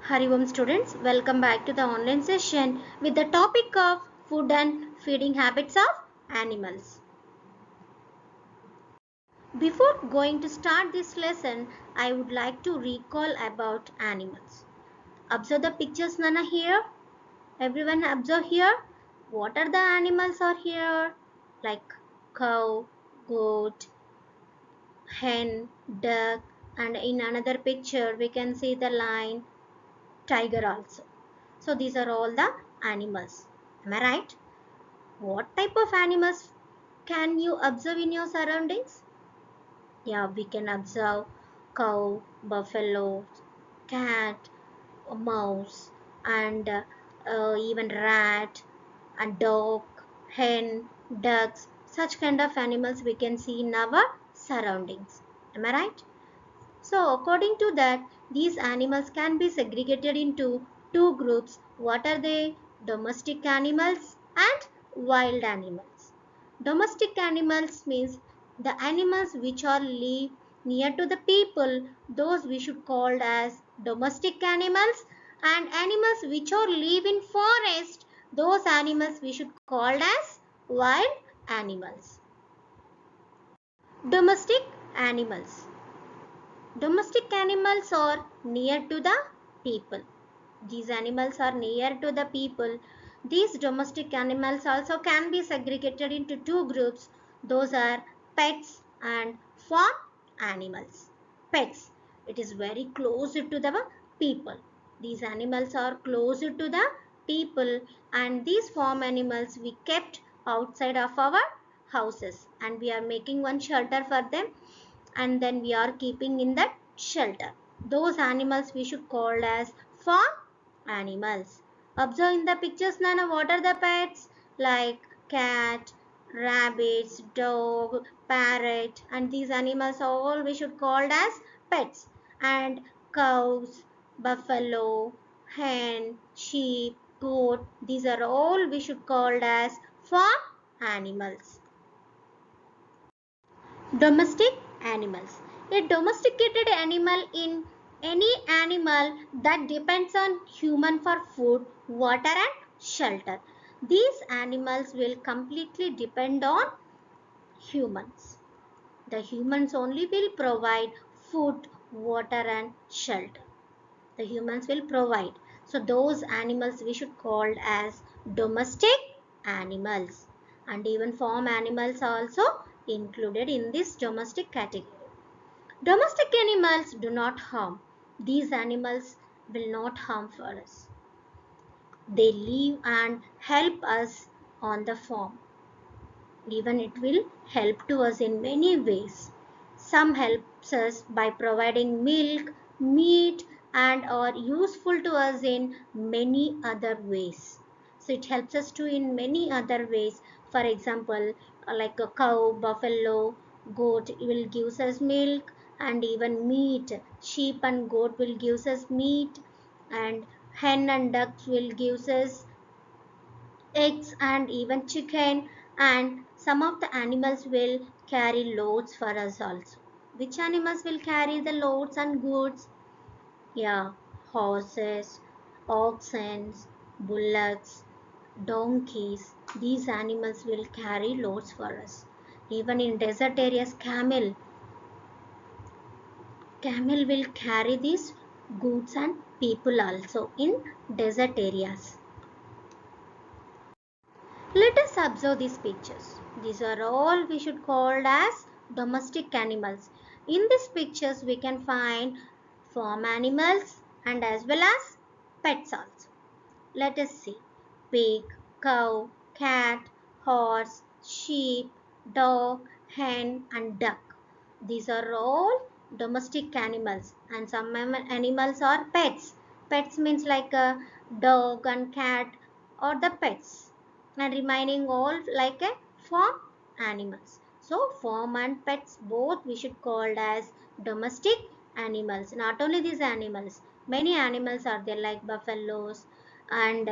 Hari Om students, welcome back to the online session with the topic of food and feeding habits of animals. Before going to start this lesson, I would like to recall about animals. Observe the pictures Nana here. Everyone observe here. What are the animals are here? Like cow, goat, hen, duck, and in another picture we can see the lion, tiger also. So these are all the animals. Am I right? What type of animals can you observe in your surroundings? Yeah, we can observe cow, buffalo, cat, mouse, and even rat, and dog, hen, ducks. Such kind of animals we can see in our surroundings. Am I right? So, according to that, these animals can be segregated into two groups. What are they? Domestic animals and wild animals. Domestic animals means the animals which are live near to the people, those we should call as domestic animals, and animals which are live in forest, those animals we should call as wild animals. Domestic animals. Domestic animals are near to the people. These animals are near to the people. These domestic animals also can be segregated into two groups. Those are pets and farm animals. Pets, it is very close to the people. These animals are closer to the people, and these farm animals we kept outside of our houses, and we are making one shelter for them, and then we are keeping in that shelter. Those animals we should call as farm animals. Observe in the pictures, Nana, what are the pets? Like cat, rabbits, dog, parrot, and these animals are all we should call as pets. And cows, buffalo, hen, sheep, goat, these are all we should call as farm animals. Domestic animals. A domesticated animal in any animal that depends on human for food, water and shelter. These animals will completely depend on humans. The humans only will provide food, water and shelter. The humans will provide. So those animals we should call as domestic animals, and even farm animals are also included in this domestic category. Domestic animals do not harm. These animals will not harm for us. They live and help us on the farm. Even it will help to us in many ways. Some helps us by providing milk, meat, and are useful to us in many other ways. So it helps us to in many other ways. For example, like a cow, buffalo, goat will gives us milk and even meat. Sheep and goat will gives us meat, and hen and ducks will gives us eggs and even chicken, and some of the animals will carry loads for us also. Which animals will carry the loads and goods? Yeah, horses, oxen, bullocks, donkeys. These animals will carry loads for us. Even in desert areas, camel will carry these goods and people also in desert areas. Let us observe these pictures. These are all we should call as domestic animals. In these pictures we can find farm animals and as well as pets also. Let us see. Pig, cow, cat, horse, sheep, dog, hen and duck. These are all domestic animals, and some animals are pets. Pets means like a dog and cat or the pets, and remaining all like a farm animals. So farm and pets both we should call as domestic animals. Not only these animals, many animals are there like buffaloes and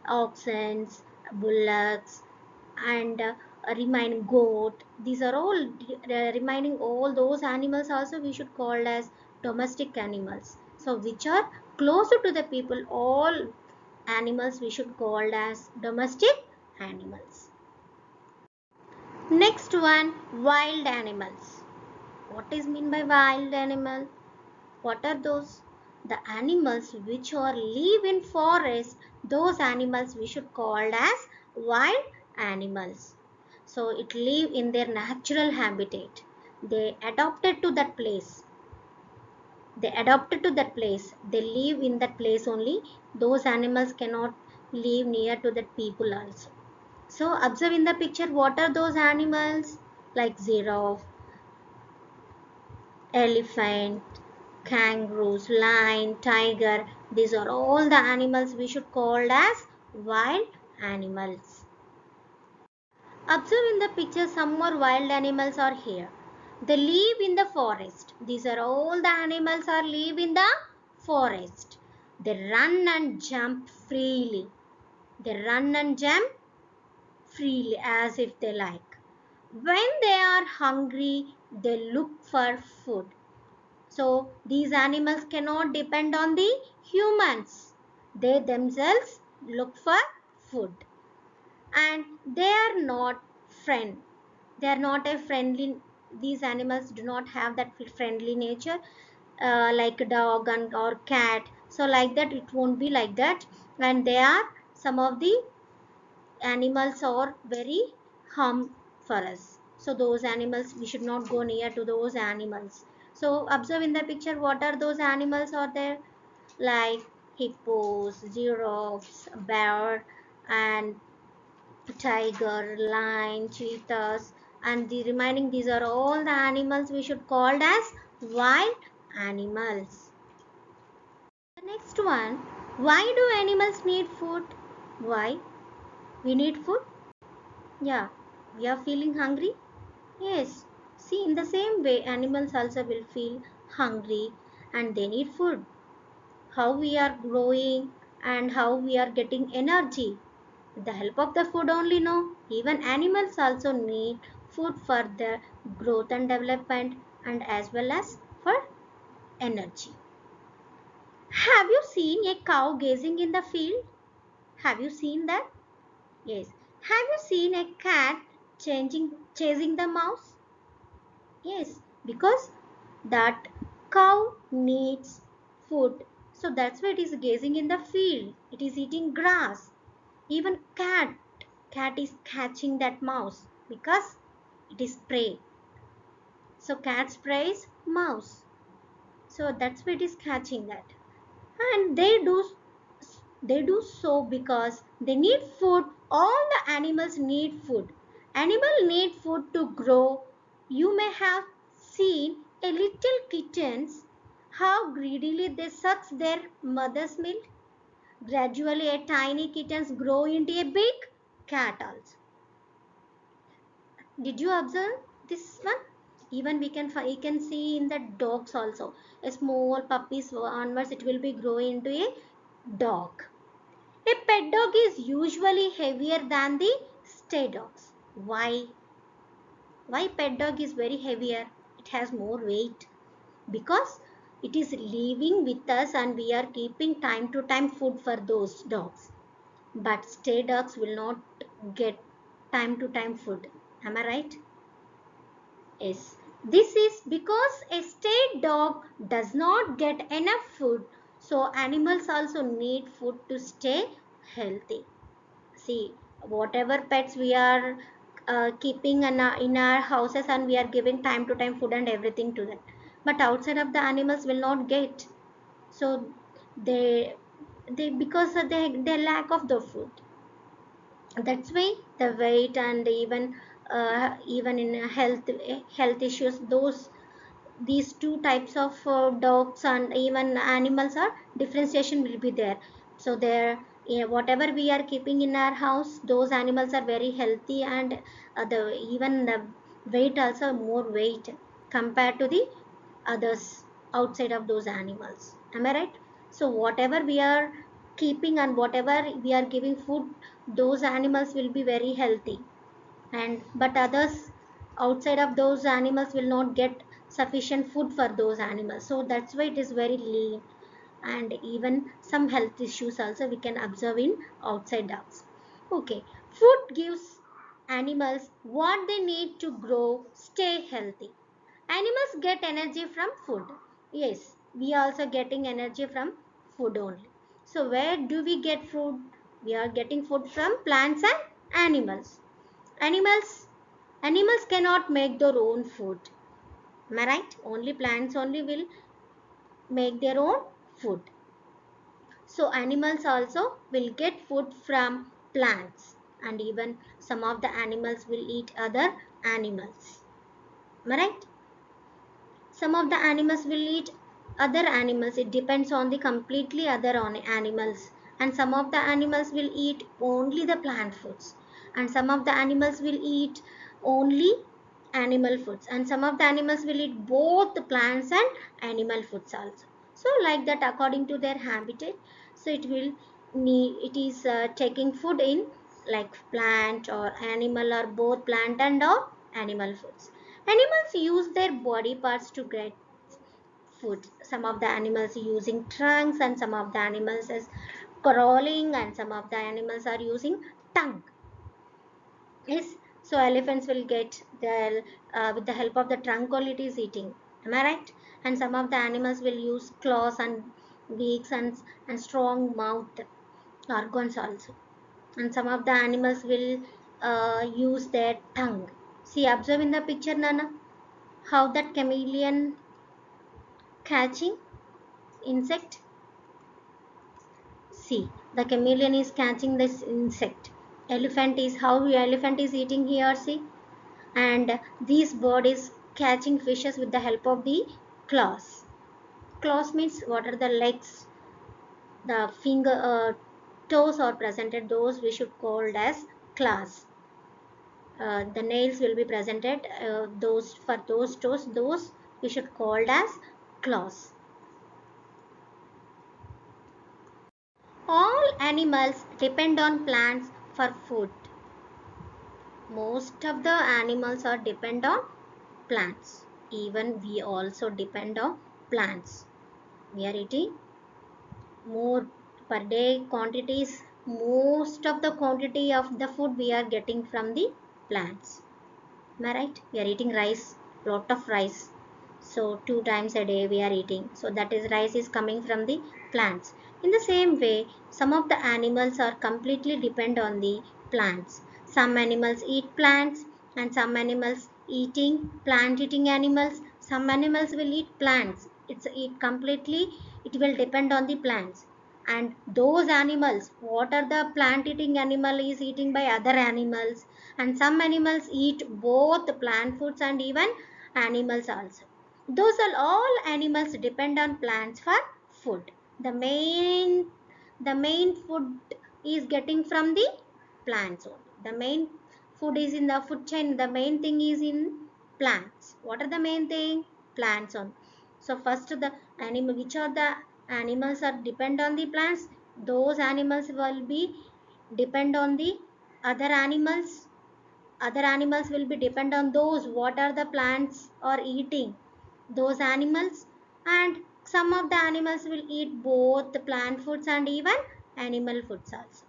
oxen, bullocks, and remaining goat. These are all remaining all those animals also we should call as domestic animals. So which are closer to the people, all animals we should call as domestic animals. Next one, wild animals. What is mean by wild animal? What are those? The animals which are live in forest, those animals we should call as wild animals. So it live in their natural habitat. They adopted to that place. They adopted to that place. They live in that place only. Those animals cannot live near to that people also. So observe in the picture, what are those animals? Like giraffe, elephant, kangaroos, lion, tiger. These are all the animals we should call as wild animals. Observe in the picture, some more wild animals are here. They live in the forest. These are all the animals are live in the forest. They run and jump freely. They run and jump freely as if they like. When they are hungry, they look for food. So these animals cannot depend on the humans. They themselves look for food. And they are not friend. They are not a friendly, these animals do not have that friendly nature like a dog and or cat. So like that it won't be like that. And they are, some of the animals are very harm for us. So those animals, we should not go near to those animals. So observe in the picture, what are those animals are there? Like hippos, giraffes, bear, and tiger, lion, cheetahs, and the remaining, these are all the animals we should call as wild animals. The next one, why do animals need food? Why we need food? Yeah, we are feeling hungry. Yes, see, in the same way, animals also will feel hungry and they need food. How we are growing and how we are getting energy. With the help of the food only, no. Even animals also need food for their growth and development and as well as for energy. Have you seen a cow gazing in the field? Have you seen that? Yes. Have you seen a cat chasing the mouse? Yes, because that cow needs food. So that's why it is gazing in the field. It is eating grass. Even cat is catching that mouse because it is prey. So cat sprays mouse. So that's why it is catching that. And they do so because they need food. All the animals need food. Animals need food to grow. You may have seen a little kittens, how greedily they suck their mother's milk. Gradually a tiny kittens grow into a big cat also. Did you observe this one? Even we can see in the dogs also. A small puppies onwards it will be growing into a dog. A pet dog is usually heavier than the stray dogs. Why? Why pet dog is very heavier? It has more weight because it is living with us and we are keeping time to time food for those dogs. But stray dogs will not get time to time food. Am I right? Yes. This is because a stray dog does not get enough food. So animals also need food to stay healthy. See, whatever pets we are keeping in our houses and we are giving time to time food and everything to them. But outside of the animals will not get. So they because they lack of the food. That's why the weight and even in health issues, those these two types of dogs and even animals are differentiation will be there. So there, yeah, whatever we are keeping in our house, those animals are very healthy and the even the weight also more weight compared to the others outside of those animals. Am I right? So whatever we are keeping and whatever we are giving food, those animals will be very healthy. And but others outside of those animals will not get sufficient food for those animals. So that's why it is very lean. and even some health issues also we can observe in outside dogs. Okay, food gives animals what they need to grow, stay healthy. Animals get energy from food. Yes, we are also getting energy from food only. So where do we get food? We are getting food from plants and animals. Animals animals cannot make their own food. Am I right? Only plants only will make their own food. So animals also will get food from plants, and even some of the animals will eat other animals. Am I right? Some of the animals will eat other animals. It depends on the completely other on animals. And some of the animals will eat only the plant foods. And some of the animals will eat only animal foods. And some of the animals will eat both the plants and animal foods also. So like that according to their habitat. So it is taking food in like plant or animal or both plant and or animal foods. Animals use their body parts to get food. Some of the animals using trunks, and some of the animals is crawling, and some of the animals are using tongue. Yes, so elephants will get their with the help of the trunk only it is eating. Am I right? And some of the animals will use claws and beaks and strong mouth organs also. And some of the animals will use their tongue. See, observe in the picture, Nana, how that chameleon catching insect. See, the chameleon is catching this insect. Elephant is how elephant is eating here. See, and this bird is catching fishes with the help of the claws. Claws means what are the legs, the finger, toes are presented. Those we should call as claws. The nails will be presented. Those for those toes, those we should call as claws. All animals depend on plants for food. Most of the animals are depend on plants. Even we also depend on plants. We are eating more per day quantities. Most of the quantity of the food we are getting from the plants. Am I right? We are eating rice, lot of rice. So 2 times a day we are eating. So that is rice is coming from the plants. In the same way, some of the animals are completely depend on the plants. Some animals eat plants, and some animals eating plant eating animals. Some animals will eat plants. It completely it will depend on the plants. And those animals, what are the plant eating animal is eating by other animals, and some animals eat both plant foods and even animals also. Those are all animals depend on plants for food. The main food is getting from the plants only. The main food is in the food chain. The main thing is in plants. What are the main thing? Plants only. So first the animal, which are the animals are depend on the plants? Those animals will be depend on the other animals. Other animals will be depend on those what are the plants are eating those animals. And some of the animals will eat both the plant foods and even animal foods also.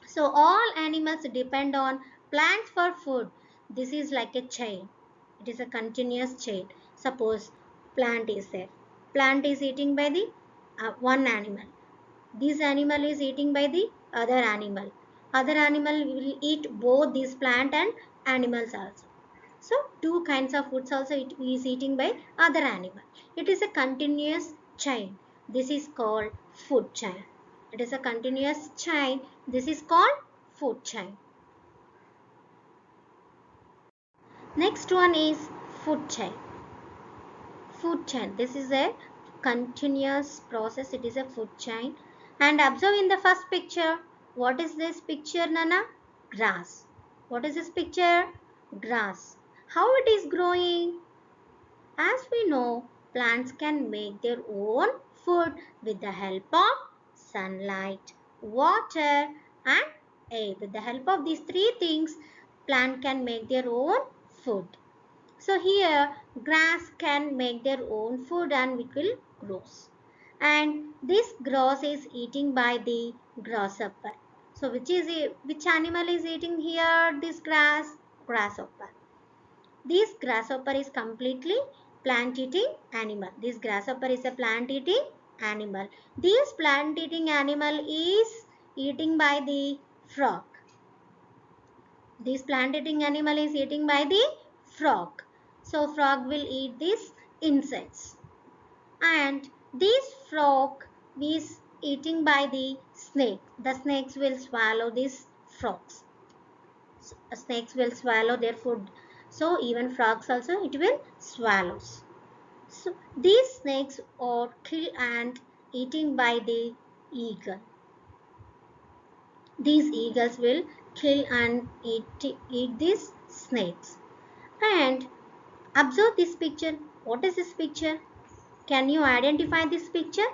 So all animals depend on plants for food. This is like a chain. It is a continuous chain. Suppose plant is there. Plant is eating by the one animal. This animal is eating by the other animal. Other animal will eat both this plant and animals also. So two kinds of foods also it is eating by other animal. It is a continuous chain. This is called food chain. It is a continuous chain. This is called food chain. Next one is food chain. Food chain. This is a continuous process. It is a food chain. And observe in the first picture. What is this picture, Nana? Grass. What is this picture? Grass. How it is growing? As we know, plants can make their own food with the help of sunlight, water, and air. With the help of these three things, plant can make their own food. So here, grass can make their own food and it will grow. and this grass is eaten by the grasshopper. So which animal is eating here this grass? Grasshopper. This grasshopper is completely plant eating animal. This grasshopper is a plant eating animal. This plant eating animal is eating by the frog. This plant eating animal is eating by the frog. So frog will eat these insects. And this frog is eating by the snake. The snakes will swallow these frogs. Snakes will swallow their food. So even frogs also it will swallows. So these snakes are killed and eaten by the eagle. These eagles will kill and eat these snakes. And observe this picture. What is this picture? Can you identify this picture?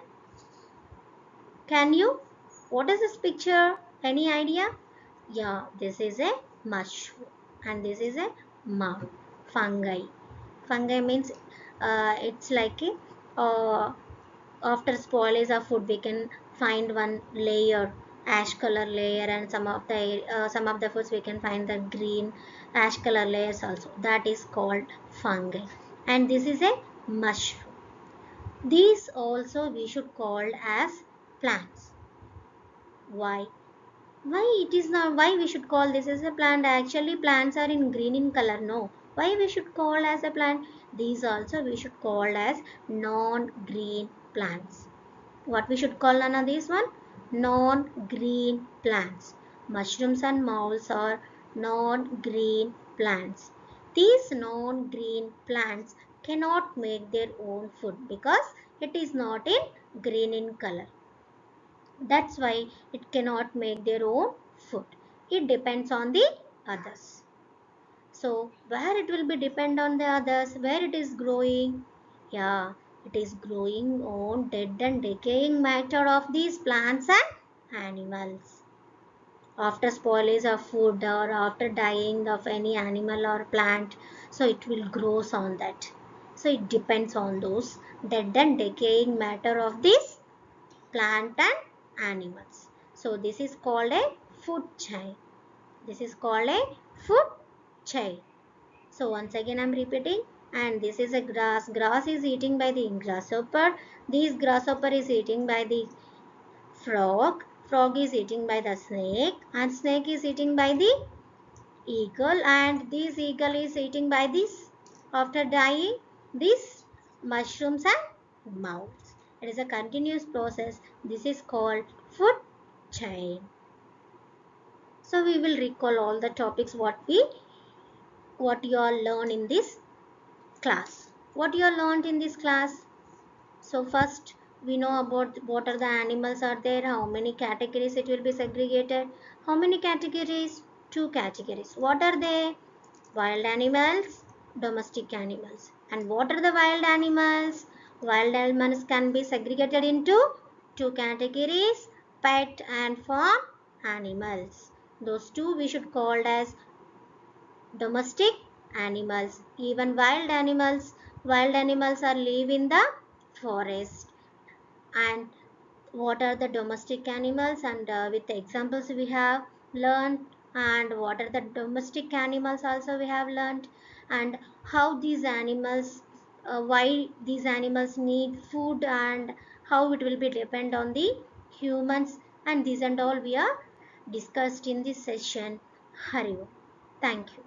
Can you? What is this picture? Any idea? Yeah, this is a mushroom and this is a mound. Fungi. Fungi means it's like a after spoilage of food we can find one layer, ash color layer, and some of the foods we can find the green ash color layers also. That is called fungi. And this is a mushroom. These also we should call as plants. Why? Why it is not? Why we should call this as a plant? Actually, plants are in green in color. No. Why we should call as a plant? These also we should call as non-green plants. What we should call none of these one? Non-green plants. Mushrooms and moles are non-green plants. These non-green plants cannot make their own food because it is not in green in color. That's why it cannot make their own food. It depends on the others. So where it will be depend on the others, where it is growing? Yeah, it is growing on dead and decaying matter of these plants and animals. After spoilage of food or after dying of any animal or plant, so it will grow on that. So it depends on those dead and decaying matter of these plant and animals. So this is called a food chain. This is called a food chain. So once again I'm repeating, and this is a grass. Grass is eaten by the grasshopper. This grasshopper is eaten by the frog. Frog is eaten by the snake, and snake is eaten by the eagle, and this eagle is eaten by this after dying these mushrooms and mouse. It is a continuous process. This is called food chain. So we will recall all the topics what you all learn in this class. What you all learned in this class? So first we know about what are the animals are there, how many categories it will be segregated. How many categories? Two categories. What are they? Wild animals, domestic animals. And what are the wild animals? Wild animals can be segregated into two categories, pet and farm animals. Those two we should call as domestic animals. Even wild animals are live in the forest. And what are the domestic animals, and with the examples we have learned, and what are the domestic animals also we have learned, and how these animals why these animals need food, and how it will be depend on the humans, and these and all we are discussed in this session. Hari Om. Thank you.